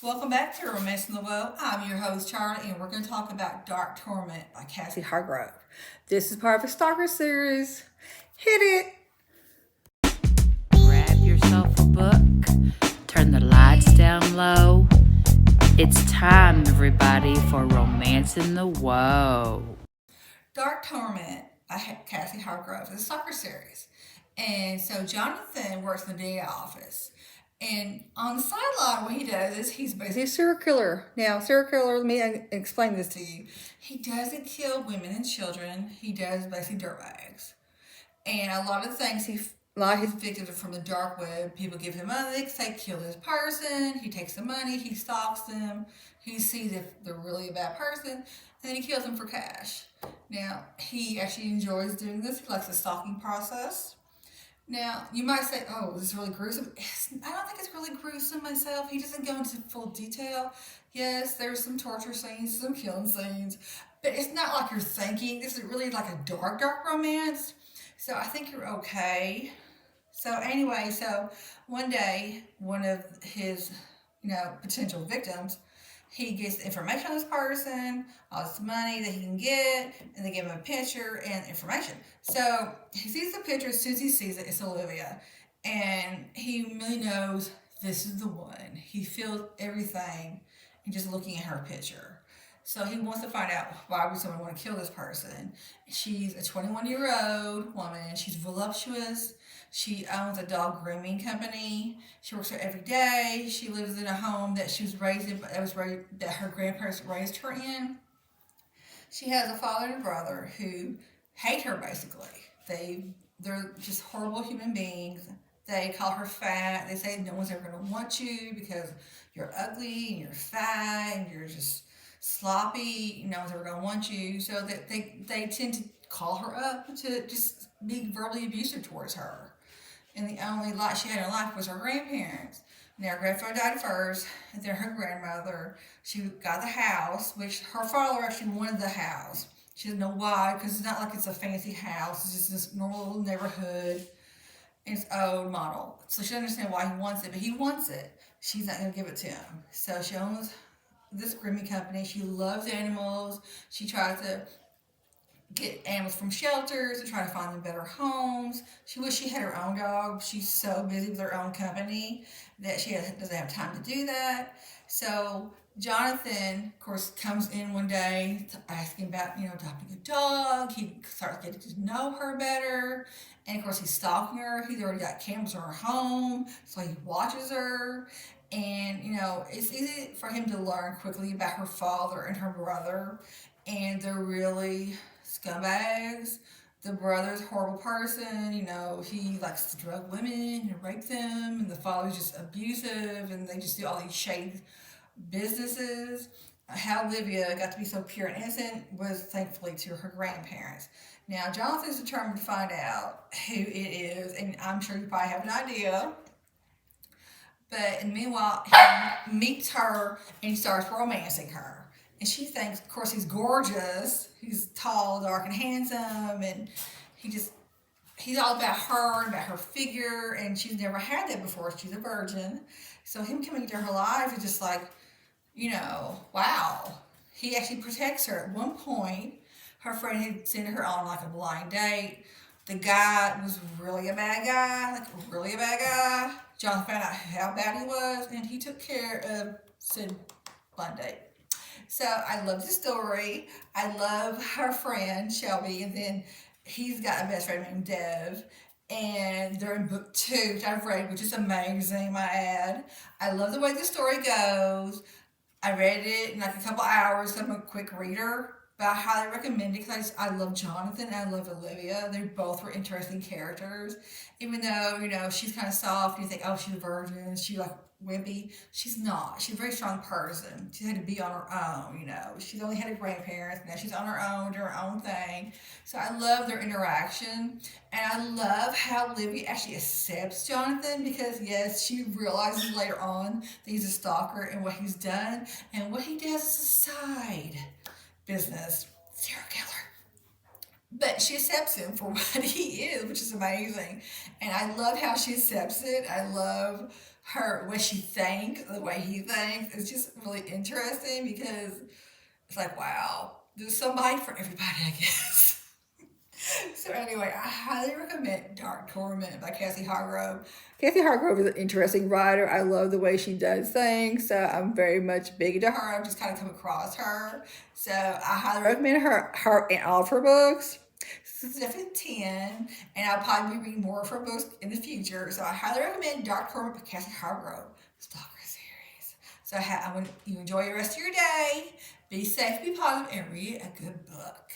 Welcome back to Romance in the Well. I'm your host, Charlie, and we're going to talk about Dark Torment by Cassie Hargrove. This is part of a Stalker series. Hit it! Grab yourself a book, turn the lights down low. It's time, everybody, for Romance in the Woe. Dark Torment by Cassie Hargrove is a stalker series. And so Jonathan works in the DA office. And on the sideline, what he does is he's basically a serial killer. Now, serial killer, let me explain this to you. He doesn't kill women and children. He does basically dirtbags. And a lot of things a lot of his victims are from the dark web. People give him money, they say kill this person. He takes the money, he stalks them, he sees if they're really a bad person, and then he kills them for cash. Now, he actually enjoys doing this. He likes the stalking process. Now, you might say, oh, this is really gruesome. I don't think it's really gruesome myself. He doesn't go into full detail. Yes, there's some torture scenes, some killing scenes, but it's not like you're thinking. This is really like a dark, dark romance. So I think you're okay. So anyway, so one day, one of his, potential victims, he gets information on this person, all this money that he can get, and they give him a picture and information. So he sees the picture. As soon as he sees it, it's Olivia. And he really knows this is the one. He feels everything and just looking at her picture. So he wants to find out why would someone want to kill this person. She's a 21-year-old woman. She's voluptuous. She owns a dog grooming company. She works there every day. She lives in a home that she was raised in, that her grandparents raised her in. She has a father and a brother who hate her basically. They're just horrible human beings. They call her fat. They say no one's ever going to want you because you're ugly and you're fat and you're just sloppy. No one's ever going to want you. So that they tend to call her up to just be verbally abusive towards her. And the only light she had in her life was her grandparents. Now, her grandfather died first, and then her grandmother. She got the house, which her father actually wanted the house. She doesn't know why, because it's not like it's a fancy house. It's just this normal little neighborhood. And it's old model. So she doesn't understand why he wants it, but he wants it. She's not going to give it to him. So she owns this grooming company. She loves animals. She tries to get animals from shelters and try to find them better homes. She wishes she had her own dog. She's so busy with her own company that she doesn't have time to do that. So Jonathan, of course, comes in one day asking about, adopting a dog. He starts getting to know her better. And of course, he's stalking her. He's already got cameras in her home, so he watches her. And, it's easy for him to learn quickly about her father and her brother. And they're really scumbags. The brother's a horrible person. He likes to drug women and rape them. And the father's just abusive. And they just do all these shady businesses. How Olivia got to be so pure and innocent was thankfully to her grandparents. Now, Jonathan's determined to find out who it is. And I'm sure you probably have an idea. But meanwhile, he meets her and he starts romancing her. And she thinks, of course, he's gorgeous. He's tall, dark, and handsome. And he's all about her and about her figure. And she's never had that before. She's a virgin. So him coming into her life is just like, wow. He actually protects her. At one point, her friend had sent her on like a blind date. The guy was really a bad guy, John found out how bad he was, and he took care of said blind date. So I love the story. I love her friend, Shelby, and then he's got a best friend named Dev. And they're in book 2, which I've read, which is amazing, my ad. I love the way the story goes. I read it in like a couple hours. I'm a quick reader, but I highly recommend it because I love Jonathan and I love Olivia. They both were interesting characters. Even though, she's kind of soft, you think, oh, she's a virgin, she's like wimpy. She's not. She's a very strong person. She had to be on her own, She's only had her grandparents. Now she's on her own, doing her own thing. So I love their interaction. And I love how Olivia actually accepts Jonathan because, yes, she realizes later on that he's a stalker and what he's done. And what he does is a side business. Serial killer. But she accepts him for what he is, which is amazing. And I love how she accepts it. I love her what she thinks, the way he thinks. It's just really interesting because it's like, wow, there's somebody for everybody, I guess. So anyway, I highly recommend Dark Torment by Cassie Hargrove. Cassie Hargrove is an interesting writer. I love the way she does things. So I'm very much big into her. I've just kind of come across her. So I highly recommend her and all of her books. This is definitely 10, and I'll probably be reading more of her books in the future. So I highly recommend Dark Torment by Cassie Hargrove, Stalker series. So I want you enjoy the rest of your day. Be safe, be positive, and read a good book.